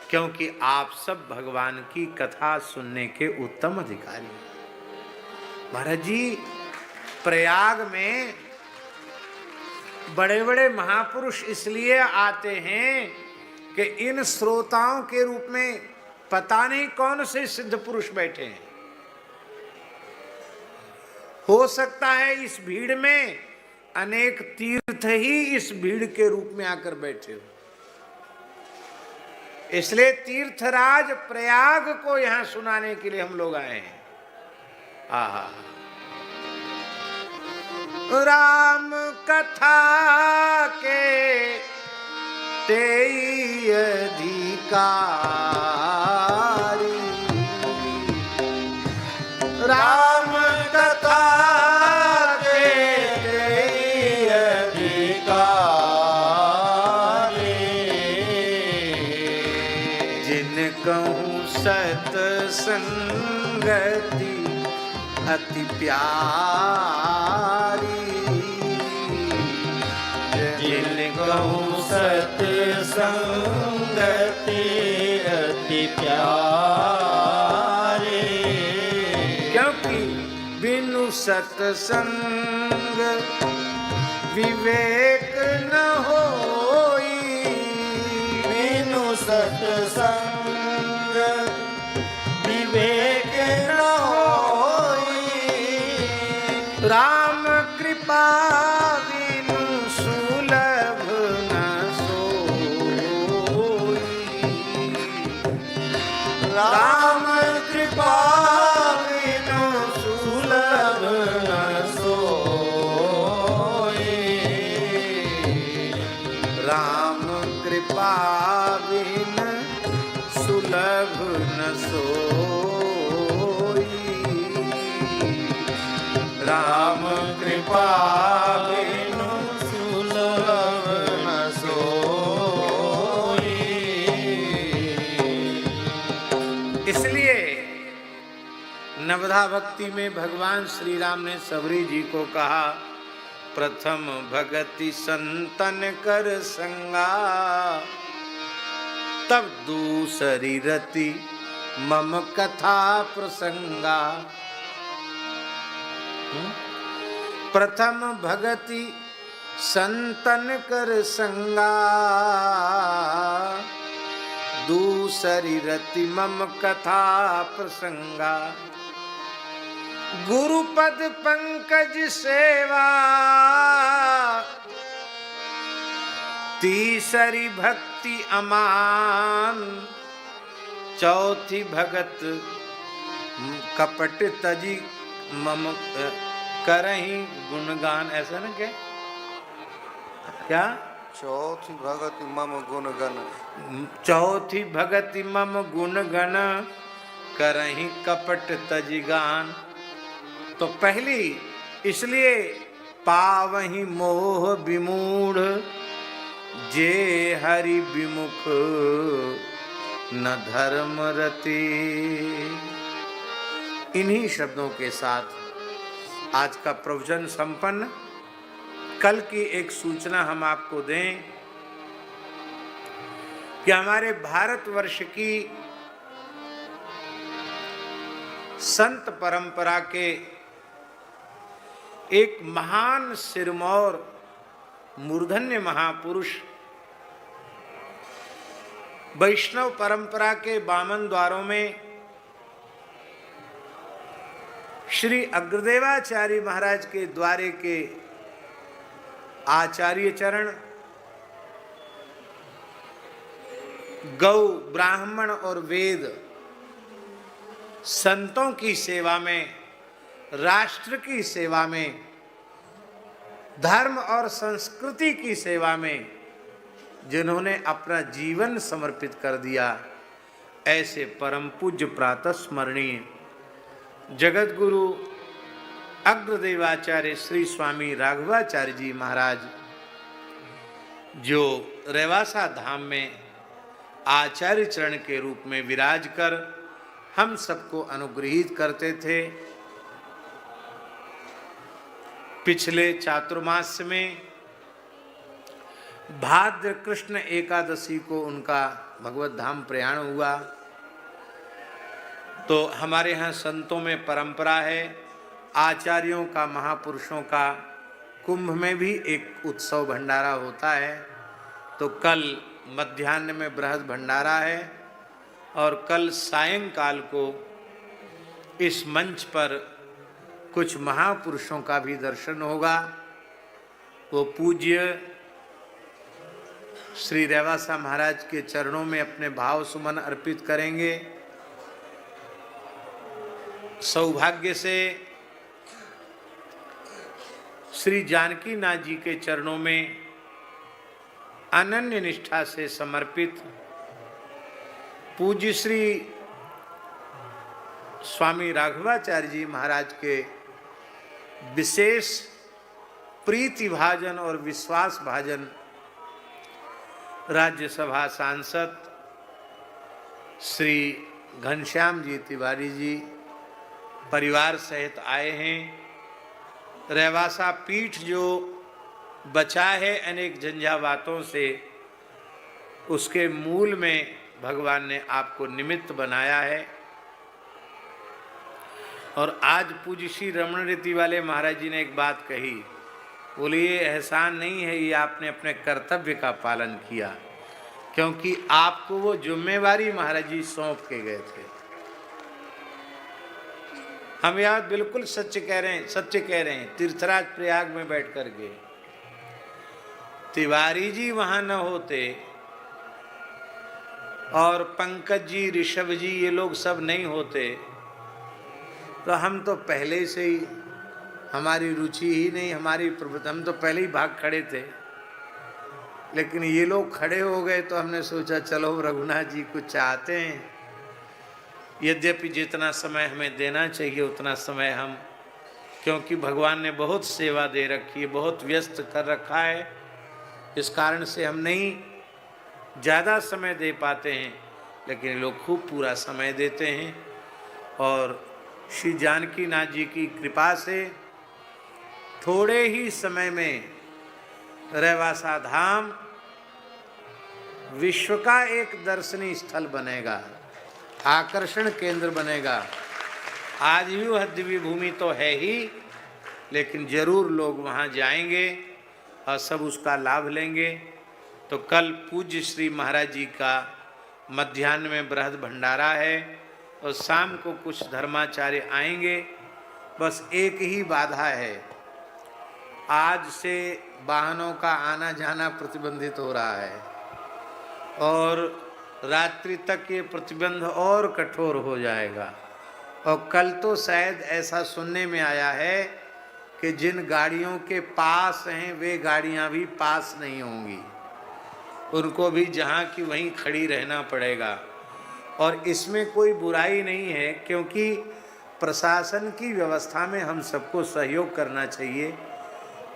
क्योंकि आप सब भगवान की कथा सुनने के उत्तम अधिकारी हैं। महाराज जी, प्रयाग में बड़े बड़े महापुरुष इसलिए आते हैं कि इन श्रोताओं के रूप में पता नहीं कौन से सिद्ध पुरुष बैठे हैं। हो सकता है इस भीड़ में अनेक तीर्थ ही इस भीड़ के रूप में आकर बैठे हो। इसलिए तीर्थराज प्रयाग को यहां सुनाने के लिए हम लोग आए हैं। आहा, राम कथा के तेई अधिकारी, राम कथा के तेई अधिकारी, जिन कहूँ सतसंगति अति प्यारी, जिन कहूँ सतसंगति अति प्यारी, क्योंकि बिनु सतसंग विवेक न होई, बिनु सतसंग विवेक न होई, राम कृपा बिनु सुलभ न सोई, राम कृपा बिनु सुलभ न सोई, राम कृपा बिन सुलभ न सोई, राम कृपा बिनु सुलभ न सोई। इसलिए नवधा भक्ति में भगवान श्री राम ने सबरी जी को कहा, प्रथम भगति संतन कर संगा, तब दूसरी रति मम कथा प्रसंगा। प्रथम भगति संतन कर संगा, दूसरी रति मम कथा प्रसंगा। गुरुपद पंकज सेवा, तीसरी भक्ति अमान, चौथी भगत कपट तजी मम करही गुणगान। ऐसा ना क्या? चौथी भगति मम गुण गण, चौथी भगति मम गुण गण, करही कपट तजिगान। तो पहली इसलिए पावही मोह विमूढ़, जे हरि विमुख न धर्म रति। इन्हीं शब्दों के साथ आज का प्रवचन संपन्न। कल की एक सूचना हम आपको दें कि हमारे भारतवर्ष की संत परंपरा के एक महान सिरमौर मूर्धन्य महापुरुष, वैष्णव परंपरा के वामन द्वारों में श्री अग्रदेवाचार्य महाराज के द्वारे के आचार्य चरण गौ ब्राह्मण और वेद संतों की सेवा में, राष्ट्र की सेवा में, धर्म और संस्कृति की सेवा में जिन्होंने अपना जीवन समर्पित कर दिया, ऐसे परम पूज्य प्रातः स्मरणीय जगत गुरु अग्रदेवाचार्य श्री स्वामी राघवाचार्य जी महाराज, जो रेवासा धाम में आचार्य चरण के रूप में विराज कर हम सबको अनुग्रहित करते थे। पिछले चातुर्मास में भाद्र कृष्ण एकादशी को उनका भगवत धाम प्रयाण हुआ। तो हमारे यहाँ संतों में परंपरा है, आचार्यों का, महापुरुषों का कुंभ में भी एक उत्सव भंडारा होता है। तो कल मध्याह्न में बृहद भंडारा है और कल सायंकाल को इस मंच पर कुछ महापुरुषों का भी दर्शन होगा। वो पूज्य श्री रेवासा महाराज के चरणों में अपने भाव सुमन अर्पित करेंगे। सौभाग्य से श्री जानकी नाथ जी के चरणों में अनन्य निष्ठा से समर्पित पूज्य श्री स्वामी राघवाचार्य जी महाराज के विशेष प्रीति भाजन और विश्वास भाजन राज्यसभा सांसद श्री घनश्याम जी तिवारी जी परिवार सहित आए हैं। रेवासा पीठ जो बचा है अनेक झंझावातों से, उसके मूल में भगवान ने आपको निमित्त बनाया है। और आज पूज्य श्री रमण रीति वाले महाराज जी ने एक बात कही, बोले ये एहसान नहीं है, ये आपने अपने कर्तव्य का पालन किया, क्योंकि आपको वो जिम्मेवारी महाराज जी सौंप के गए थे। हम यहाँ बिल्कुल सच कह रहे हैं। तीर्थराज प्रयाग में बैठ कर के तिवारी जी वहाँ न होते और पंकज जी, ऋषभ जी, ये लोग सब नहीं होते तो हम तो पहले से ही, हमारी रुचि ही नहीं, हम तो पहले ही भाग खड़े थे। लेकिन ये लोग खड़े हो गए तो हमने सोचा चलो रघुनाथ जी कुछ चाहते हैं। यद्यपि जितना समय हमें देना चाहिए उतना समय हम, क्योंकि भगवान ने बहुत सेवा दे रखी है, बहुत व्यस्त कर रखा है, इस कारण से हम नहीं ज़्यादा समय दे पाते हैं, लेकिन ये लोग खूब पूरा समय देते हैं। और श्री जानकी नाथ जी की कृपा से थोड़े ही समय में रेवासा धाम विश्व का एक दर्शनीय स्थल बनेगा, आकर्षण केंद्र बनेगा। आज भी वह दिव्य भूमि तो है ही, लेकिन जरूर लोग वहाँ जाएंगे और सब उसका लाभ लेंगे। तो कल पूज्य श्री महाराज जी का मध्याह्न में बृहद भंडारा है और शाम को कुछ धर्माचार्य आएंगे। बस एक ही बाधा है, आज से वाहनों का आना जाना प्रतिबंधित हो रहा है और रात्रि तक ये प्रतिबंध और कठोर हो जाएगा। और कल तो शायद ऐसा सुनने में आया है कि जिन गाड़ियों के पास हैं वे गाड़ियां भी पास नहीं होंगी, उनको भी जहां की वहीं खड़ी रहना पड़ेगा। और इसमें कोई बुराई नहीं है, क्योंकि प्रशासन की व्यवस्था में हम सबको सहयोग करना चाहिए।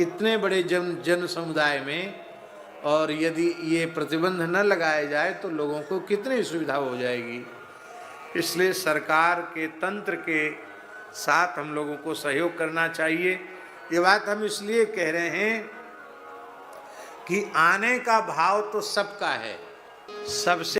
इतने बड़े जन समुदाय में और यदि ये प्रतिबंध न लगाया जाए तो लोगों को कितनी सुविधा हो जाएगी। इसलिए सरकार के तंत्र के साथ हम लोगों को सहयोग करना चाहिए। ये बात हम इसलिए कह रहे हैं कि आने का भाव तो सबका है, सबसे